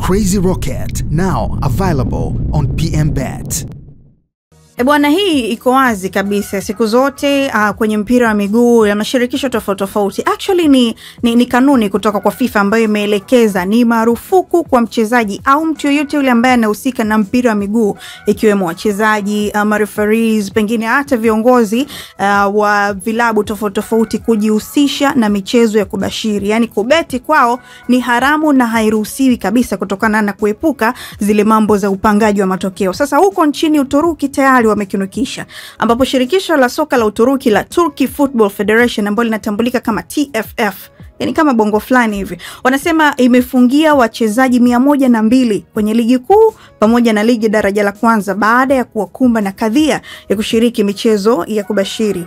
Crazy Rocket, now available on PMBet. Bwana, hii iko wazi kabisa siku zote kwenye mpira wa miguu ya mashirikisho tofauti. Actually ni kanuni kutoka kwa FIFA ambayo imeelekeza ni marufuku kwa mchezaji au mtu yoyote yule ambaye anahusika na mpira wa miguu, ikiwemo wachezaji, referees, pengine hata viongozi wa vilabu tofauti kujihusisha na michezo ya kubashiri. Yani kubeti kwao ni haramu na hairuhusiwi kabisa, kutokana na kuepuka zile mambo za upangaji wa matokeo. Sasa huko nchini Uturuki tayari wamekinukisha, ambapo shirikisho la soka la Uturuki la Turkey Football Federation ambalo linatambulika kama TFF, yani kama bongo fulani hivi, wanasema imefungia wachezaji 102 kwenye ligi kuu pamoja na ligi daraja la kwanza baada ya kuwakumba na kadhia ya kushiriki michezo ya kubashiri.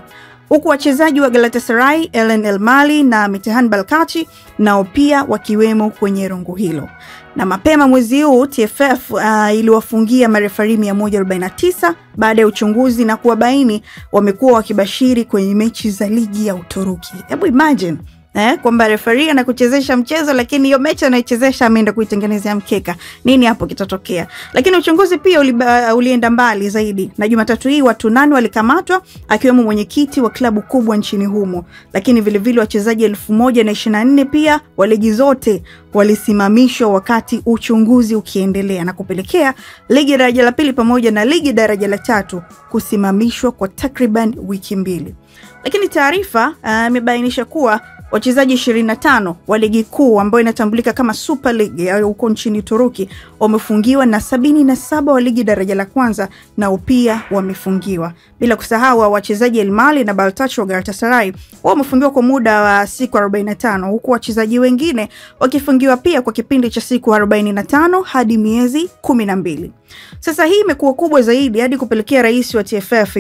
Huku wachezaji wa Galatasaray, Elen Elmali na Mitehan Balkachi nao pia wakiwemo kwenye rungu hilo. Na mapema mwezi huu TFF iliwafungia marefari 149 baada ya uchunguzi na kuwabaini wamekuwa wakibashiri kwenye mechi za ligi ya Uturuki. Hebu imagine kwamba referee anakuchezesha mchezo, lakini hiyo mechi anaichezesha ameenda kuitengenezea mkeka. Nini hapo kitatokea? Lakini uchunguzi pia ulienda mbali zaidi, na Jumatatu hii watu 8 walikamatwa, akiwemo mwenyekiti wa klabu kubwa nchini humo. Lakini vile vile wachezaji 1024 pia wa ligi zote walisimamishwa wakati uchunguzi ukiendelea, na kupelekea ligi daraja la pili pamoja na ligi daraja la 3 kusimamishwa kwa takriban wiki 2. Lakini taarifa imebainisha kuwa wachezaji 25 wa ligi kuu ambayo inatambulika kama Super League huko nchini Uturuki wamefungiwa, na 77 wa ligi daraja la kwanza nao pia wamefungiwa. Bila kusahau wachezaji Elmali na Baltachi wa Galatasaray wamefungiwa kwa muda wa siku 45, huku wachezaji wengine wakifungiwa pia kwa kipindi cha siku 45 hadi miezi 12. Sasa hii imekuwa kubwa zaidi hadi kupelekea rais wa TFF